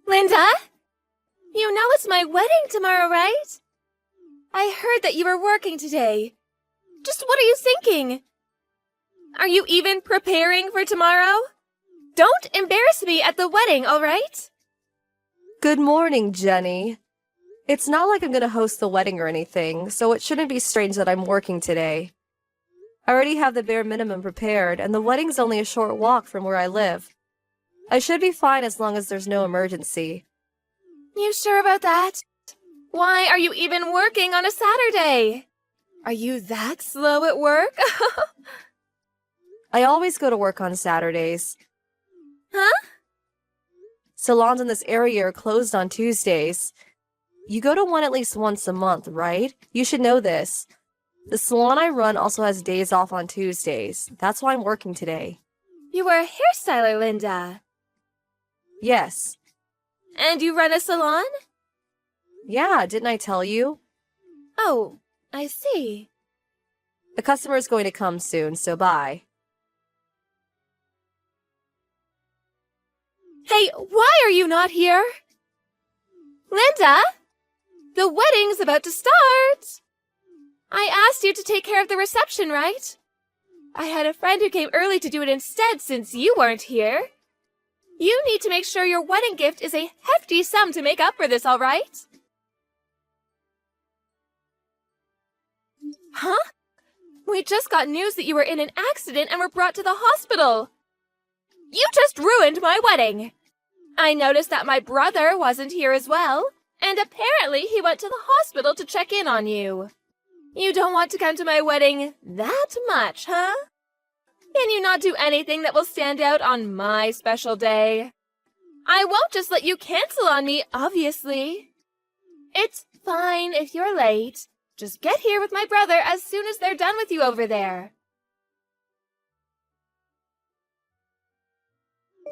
Linda? You know it's my wedding tomorrow, right? I heard that you were working today. Just what are you thinking? Are you even preparing for tomorrow? Don't embarrass me at the wedding, all right? Good morning, Jenny. It's not like I'm gonna host the wedding or anything, so it shouldn't be strange that I'm working today. I already have the bare minimum prepared, and the wedding's only a short walk from where I live. I should be fine as long as there's no emergency. You sure about that? Why are you even working on a Saturday? Are you that slow at work? I always go to work on Saturdays. Huh? Salons in this area are closed on Tuesdays. You go to one at least once a month, right? You should know this. The salon I run also has days off on Tuesdays. That's why I'm working today. You are a hairstyler, Linda. Yes. And you run a salon? Yeah, didn't I tell you? Oh, I see. The customer is going to come soon, so bye. Hey, why are you not here? Linda? The wedding's about to start. I asked you to take care of the reception, right? I had a friend who came early to do it instead since you weren't here. You need to make sure your wedding gift is a hefty sum to make up for this, all right? Huh? We just got news that you were in an accident and were brought to the hospital. You just ruined my wedding. I noticed that my brother wasn't here as well, and apparently he went to the hospital to check in on you. You don't want to come to my wedding that much, huh? Can you not do anything that will stand out on my special day? I won't just let you cancel on me, obviously. It's fine if you're late. Just get here with my brother as soon as they're done with you over there.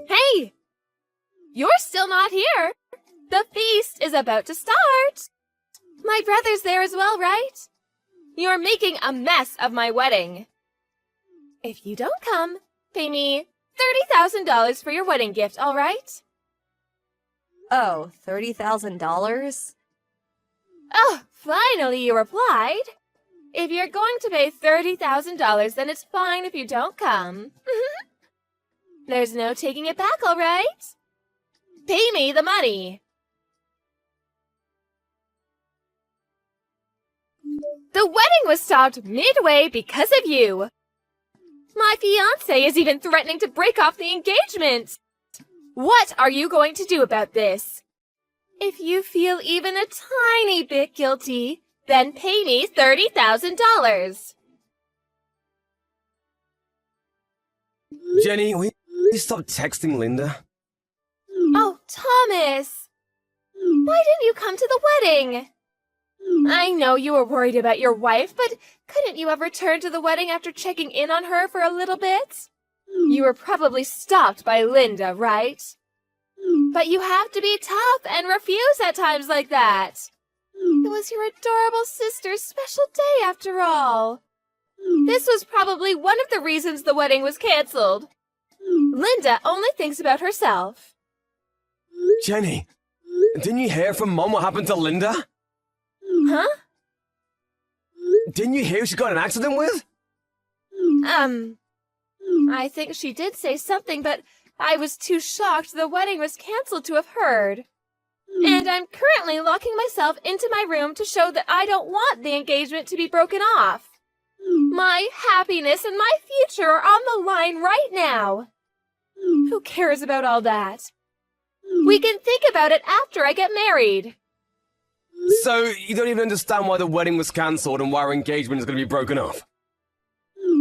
Hey! You're still not here. The feast is about to start. My brother's there as well, right? You're making a mess of my wedding. If you don't come, pay me $30,000 for your wedding gift, all right? Oh, $30,000? Oh, finally you replied. If you're going to pay $30,000, then it's fine if you don't come. There's no taking it back, all right? Pay me the money. The wedding was stopped midway because of you. My fiancé is even threatening to break off the engagement. What are you going to do about this? If you feel even a tiny bit guilty, then pay me $30,000. Jenny, will you stop texting Linda? Oh, Thomas! Why didn't you come to the wedding? I know you were worried about your wife, but couldn't you have returned to the wedding after checking in on her for a little bit? You were probably stopped by Linda, right? But you have to be tough and refuse at times like that. It was your adorable sister's special day after all. This was probably one of the reasons the wedding was canceled. Linda only thinks about herself. Jenny, didn't you hear from Mom what happened to Linda? Huh? Didn't you hear she got in an accident with? I think she did say something, but I was too shocked the wedding was canceled to have heard. And I'm currently locking myself into my room to show that I don't want the engagement to be broken off. My happiness and my future are on the line right now. Who cares about all that? We can think about it after I get married. So, you don't even understand why the wedding was cancelled and why our engagement is going to be broken off?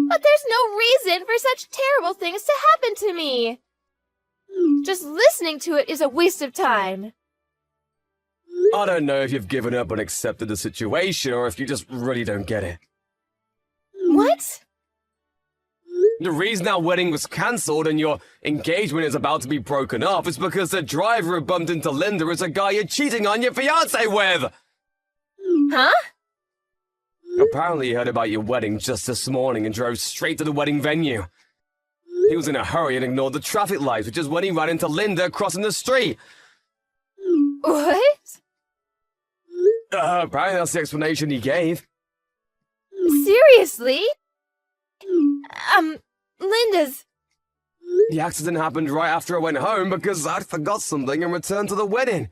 But there's no reason for such terrible things to happen to me. Just listening to it is a waste of time. I don't know if you've given up and accepted the situation or if you just really don't get it. What? The reason our wedding was cancelled and your engagement is about to be broken off is because the driver who bumped into Linda is a guy you're cheating on your fiancé with! Huh? Apparently he heard about your wedding just this morning and drove straight to the wedding venue. He was in a hurry and ignored the traffic lights, which is when he ran into Linda crossing the street. What? Apparently that's the explanation he gave. Seriously? Linda's... The accident happened right after I went home because I forgot something and returned to the wedding.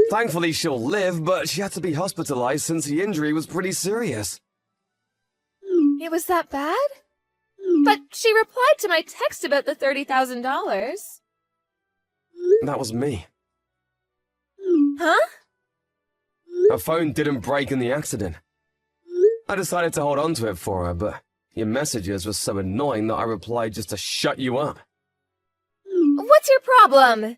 Thankfully she'll live, but she had to be hospitalized since the injury was pretty serious. It was that bad? But she replied to my text about the $30,000. That was me. Huh? Her phone didn't break in the accident. I decided to hold on to it for her, but your messages were so annoying that I replied just to shut you up. What's your problem?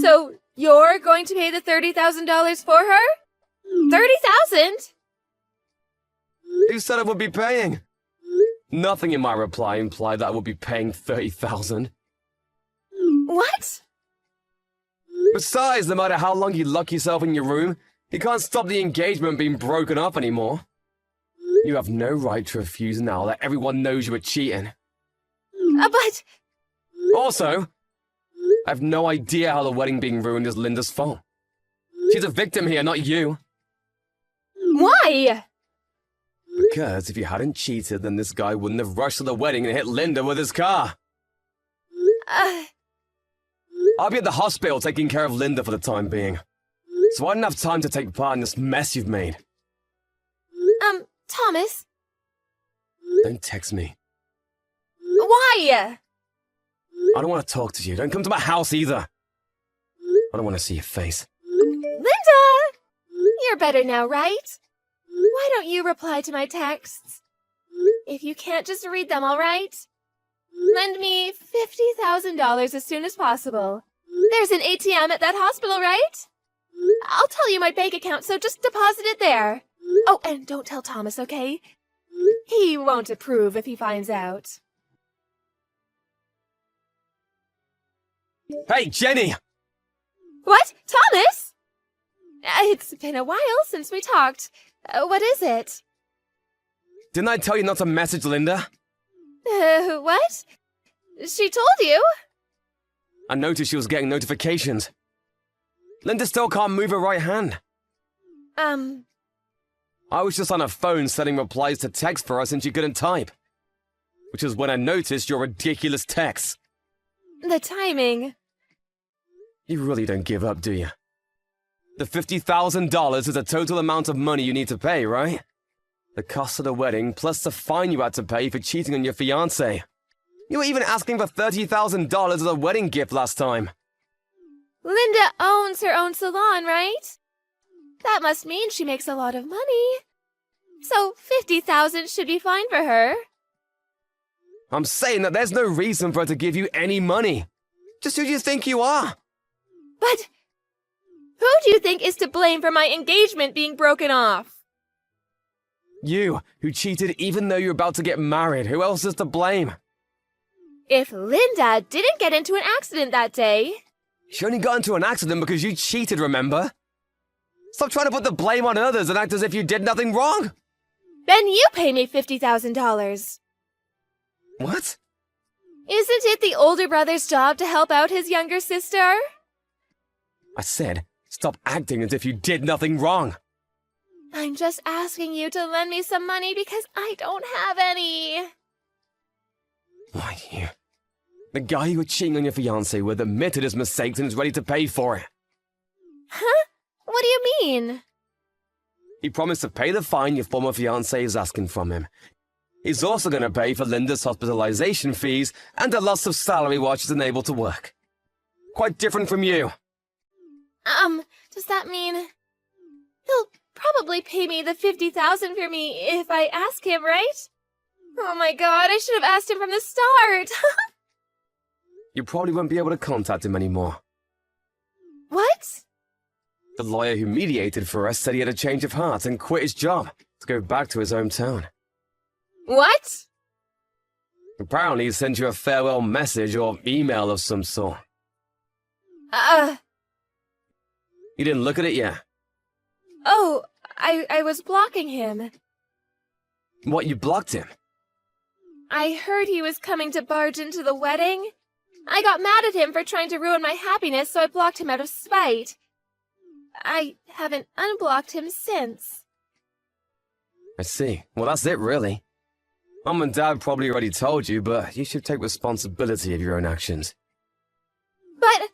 So, you're going to pay the $30,000 for her? $30,000? Who said I would be paying? Nothing in my reply implied that I would be paying $30,000. What? Besides, no matter how long you lock yourself in your room, you can't stop the engagement being broken up anymore. You have no right to refuse now that everyone knows you were cheating. But... Also, I have no idea how the wedding being ruined is Linda's fault. She's a victim here, not you. Why? Because if you hadn't cheated, then this guy wouldn't have rushed to the wedding and hit Linda with his car. I'll be at the hospital taking care of Linda for the time being. So I didn't have time to take part in this mess you've made. Thomas? Don't text me. Why? I don't want to talk to you. Don't come to my house either. I don't want to see your face. Linda! You're better now, right? Why don't you reply to my texts? If you can't just read them, all right? Lend me $50,000 as soon as possible. There's an ATM at that hospital, right? I'll tell you my bank account, so just deposit it there. Oh, and don't tell Thomas, okay? He won't approve if he finds out. Hey, Jenny! What? Thomas? It's been a while since we talked. What is it? Didn't I tell you not to message Linda? What? She told you? I noticed she was getting notifications. Linda still can't move her right hand. I was just on her phone setting replies to text for her since she couldn't type. Which is when I noticed your ridiculous texts. The timing. You really don't give up, do you? The $50,000 is the total amount of money you need to pay, right? The cost of the wedding, plus the fine you had to pay for cheating on your fiancé. You were even asking for $30,000 as a wedding gift last time. Linda owns her own salon, right? That must mean she makes a lot of money. So $50,000 should be fine for her. I'm saying that there's no reason for her to give you any money. Just who do you think you are? But who do you think is to blame for my engagement being broken off? You, who cheated even though you're about to get married. Who else is to blame? If Linda didn't get into an accident that day... She only got into an accident because you cheated, remember? Stop trying to put the blame on others and act as if you did nothing wrong. Then you pay me $50,000. What? Isn't it the older brother's job to help out his younger sister? I said, stop acting as if you did nothing wrong. I'm just asking you to lend me some money because I don't have any. Why, you... The guy you were cheating on your fiancé with admitted his mistakes and is ready to pay for it. Huh? What do you mean? He promised to pay the fine your former fiancé is asking from him. He's also going to pay for Linda's hospitalization fees and the loss of salary while she's unable to work. Quite different from you. Does that mean... He'll probably pay me the $50,000 for me if I ask him, right? Oh my god, I should have asked him from the start. You probably won't be able to contact him anymore. What? The lawyer who mediated for us said he had a change of heart and quit his job to go back to his hometown. What? Apparently he sent you a farewell message or email of some sort. You didn't look at it yet? Oh, I was blocking him. What, you blocked him? I heard he was coming to barge into the wedding. I got mad at him for trying to ruin my happiness, so I blocked him out of spite. I haven't unblocked him since. I see. Well, that's it, really. Mom and Dad probably already told you, but you should take responsibility of your own actions. But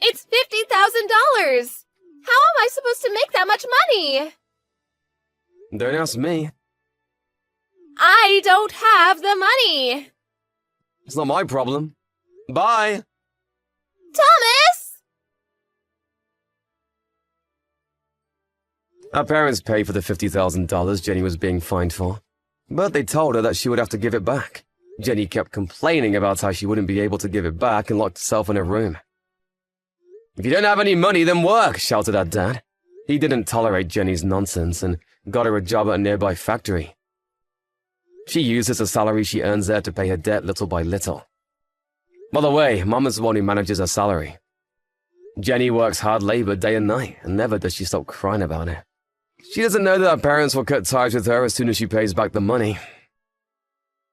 it's $50,000! How am I supposed to make that much money? Don't ask me. I don't have the money! It's not my problem. Bye! Thomas! Her parents paid for the $50,000 Jenny was being fined for, but they told her that she would have to give it back. Jenny kept complaining about how she wouldn't be able to give it back and locked herself in her room. "If you don't have any money, then work," shouted her dad. He didn't tolerate Jenny's nonsense and got her a job at a nearby factory. She uses the salary she earns there to pay her debt little by little. By the way, Mom is the one who manages her salary. Jenny works hard labor day and night, and never does she stop crying about it. She doesn't know that her parents will cut ties with her as soon as she pays back the money.